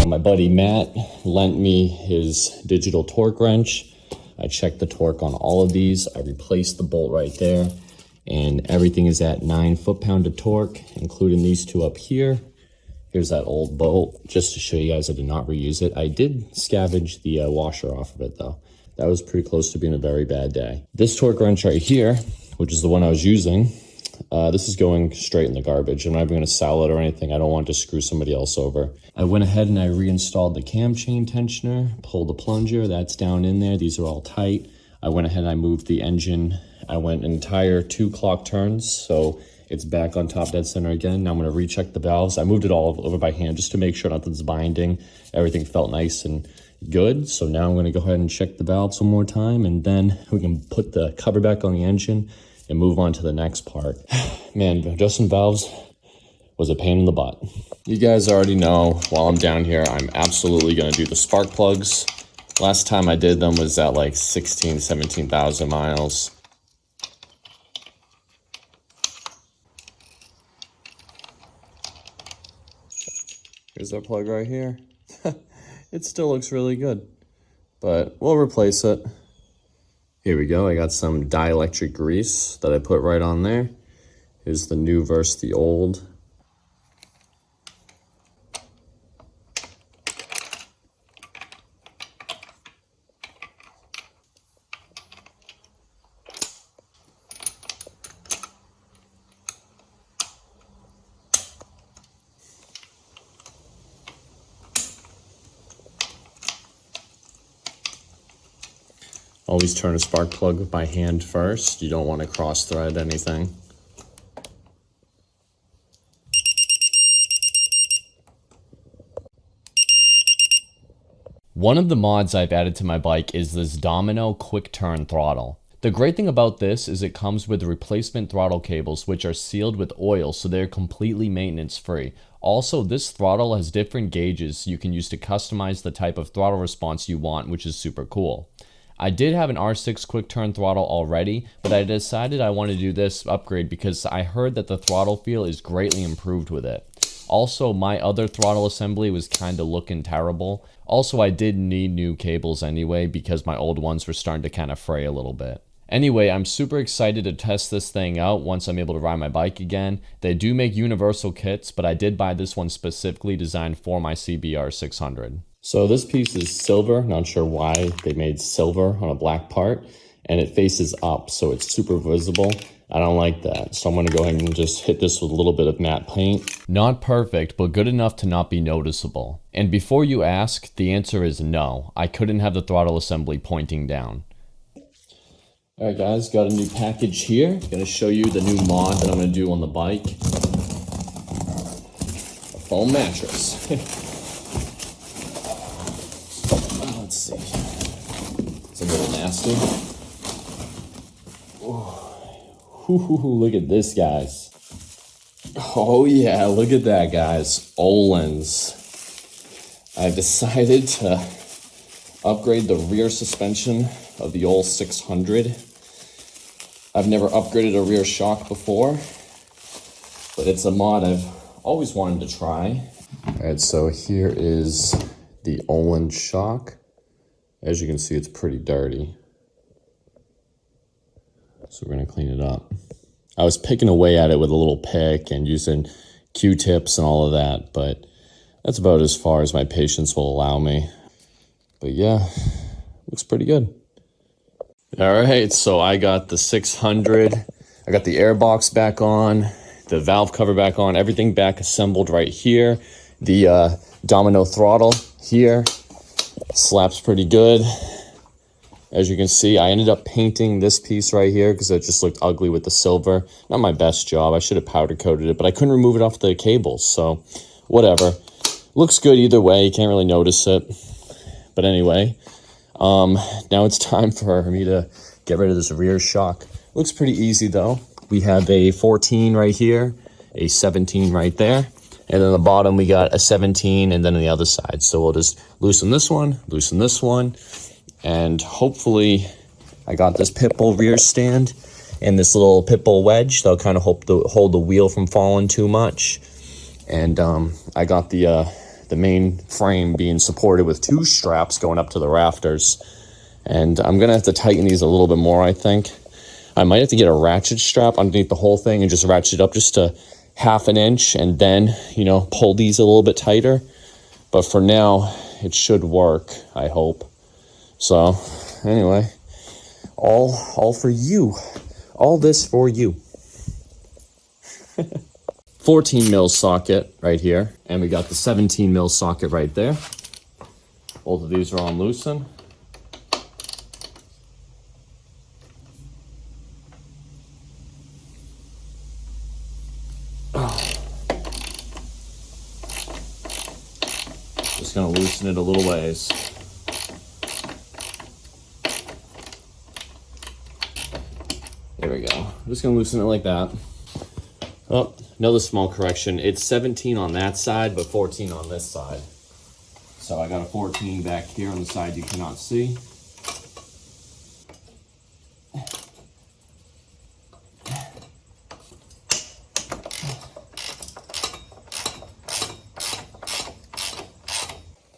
My buddy Matt lent me his digital torque wrench. I checked the torque on all of these. I replaced the bolt right there, and everything is at 9 foot-pound of torque, including these two up here. Here's that old bolt, just to show you guys I did not reuse it. I did scavenge the washer off of it though. That was pretty close to being a very bad day. This torque wrench right here, which is the one I was using, this is going straight in the garbage. I'm not even gonna sell it or anything. I don't want to screw somebody else over. I went ahead and I reinstalled the cam chain tensioner, pulled the plunger, that's down in there. These are all tight. I went ahead and I moved the engine. I went an entire 2 clock turns, so it's back on top dead center again. Now I'm gonna recheck the valves. I moved it all over by hand just to make sure nothing's binding. Everything felt nice and good. So now I'm gonna go ahead and check the valves one more time, and then we can put the cover back on the engine and move on to the next part. Man, adjusting valves was a pain in the butt. You guys already know, while I'm down here, I'm absolutely gonna do the spark plugs. Last time I did them was at like 16, 17,000 miles. Here's our plug right here. It still looks really good, but we'll replace it. Here we go. I got some dielectric grease that I put right on there. Here's the new versus the old. Always turn a spark plug by hand first. You don't want to cross thread anything. One of the mods I've added to my bike is this Domino quick turn throttle. The great thing about this is it comes with replacement throttle cables, which are sealed with oil, so they're completely maintenance free. Also, this throttle has different gauges you can use to customize the type of throttle response you want, which is super cool. I did have an R6 quick turn throttle already, but I decided I wanted to do this upgrade because I heard that the throttle feel is greatly improved with it. Also, my other throttle assembly was kind of looking terrible. Also, I did need new cables anyway because my old ones were starting to kind of fray a little bit. Anyway, I'm super excited to test this thing out once I'm able to ride my bike again. They do make universal kits, but I did buy this one specifically designed for my CBR600. So this piece is silver, not sure why they made silver on a black part, and it faces up, so it's super visible. I don't like that, so I'm gonna go ahead and just hit this with a little bit of matte paint. Not perfect, but good enough to not be noticeable. And before you ask, the answer is no. I couldn't have the throttle assembly pointing down. All right guys, got a new package here. Gonna show you the new mod that I'm gonna do on the bike. A foam mattress. Let's see. It's a little nasty. Ooh, look at this, guys. Oh yeah, look at that, guys. Ohlins. I've decided to upgrade the rear suspension of the old 600. I've never upgraded a rear shock before, but it's a mod I've always wanted to try. All right, so here is the Ohlins shock. As you can see, it's pretty dirty. So we're gonna clean it up. I was picking away at it with a little pick and using Q-tips and all of that, but that's about as far as my patience will allow me. But yeah, looks pretty good. All right, so I got the 600. I got the air box back on, the valve cover back on, everything back assembled right here. The Domino throttle here slaps pretty good. As you can see, I ended up painting this piece right here because it just looked ugly with the silver. Not my best job. I should have powder coated it, but I couldn't remove it off the cables, so whatever. Looks good either way. You can't really notice it. But anyway, now it's time for me to get rid of this rear shock. Looks pretty easy though. We have a 14 right here, a 17 right there, and then on the bottom we got a 17, and then on the other side. So we'll just loosen this one, and hopefully I got this pitbull rear stand and this little pitbull wedge that'll kind of hold the wheel from falling too much. And I got the the main frame being supported with 2 straps going up to the rafters. And I'm gonna have to tighten these a little bit more, I think. I might have to get a ratchet strap underneath the whole thing and just ratchet it up just to 1/2 inch and then, you know, pull these a little bit tighter. But for now, it should work, I hope. So, anyway, all for you. All this for you. 14 mil socket right here, and we got the 17 mil socket right there. Both of these are on loosen. Just gonna loosen it a little ways. There we go. I'm just gonna loosen it like that. Oh, another small correction. It's 17 on that side, but 14 on this side. So I got a 14 back here on the side you cannot see.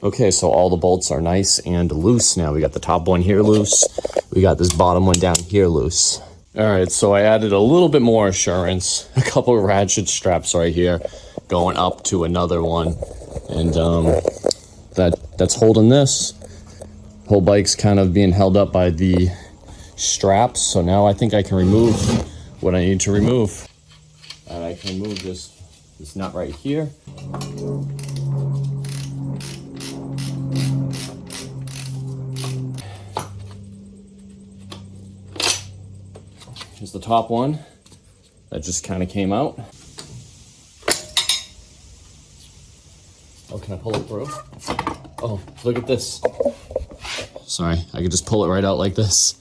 Okay, so all the bolts are nice and loose now. We got the top one here loose. We got this bottom one down here loose. All right, so I added a little bit more assurance. A couple of ratchet straps right here going up to another one. And that's holding this. Whole bike's kind of being held up by the straps. So now I think I can remove what I need to remove. And I can remove this nut right here. Here's the top one that just kind of came out. Oh, can I pull it through? Oh, look at this. Sorry, I could just pull it right out like this.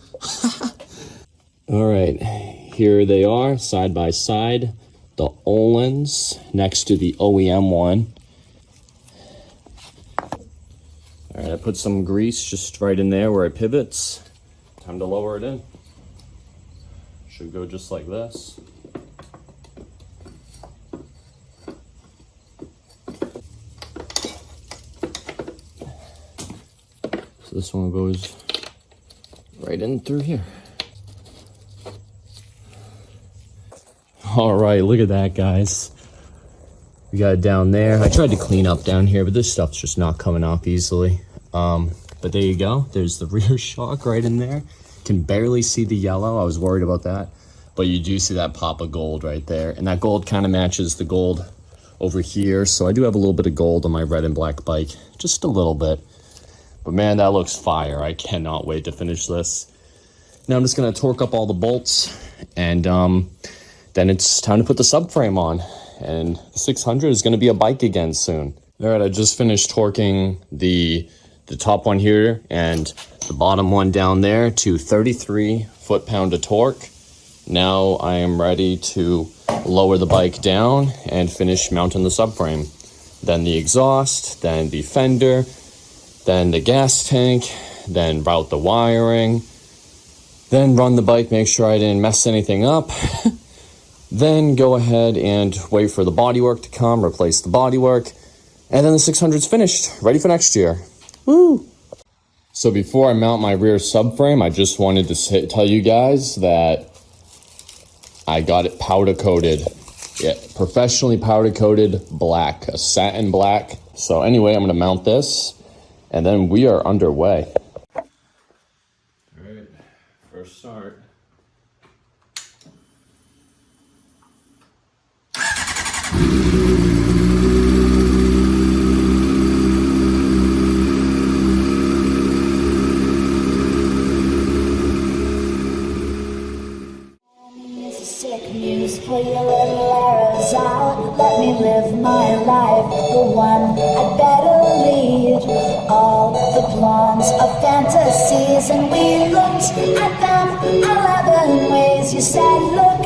All right, here they are, side by side. The Ohlins next to the OEM one. All right, I put some grease just right in there where it pivots. Time to lower it in. Should go just like this. So this one goes right in through here. All right, look at that, guys. We got it down there. I tried to clean up down here, but this stuff's just not coming off easily. But there you go. There's the rear shock right in there. Can barely see the yellow. I was worried about that. But you do see that pop of gold right there. And that gold kind of matches the gold over here. So I do have a little bit of gold on my red and black bike. Just a little bit. But man, that looks fire. I cannot wait to finish this. Now I'm just going to torque up all the bolts. And then it's time to put the subframe on. And the 600 is going to be a bike again soon. All right, I just finished torquing the top one here and the bottom one down there to 33 foot-pound of torque. Now I am ready to lower the bike down and finish mounting the subframe. Then the exhaust, then the fender, then the gas tank, then route the wiring, then run the bike, make sure I didn't mess anything up. Then go ahead and wait for the bodywork to come, replace the bodywork, and then the 600's finished, ready for next year. Woo! So before I mount my rear subframe, I just wanted to tell you guys that I got it powder coated. Yeah, professionally powder coated black, a satin black. So anyway, I'm gonna mount this and then we are underway. All right, first start. Pull your little arrows out, let me live my life, the one I'd better lead. All the plans of fantasies, and we looked at them 11 ways. You said, look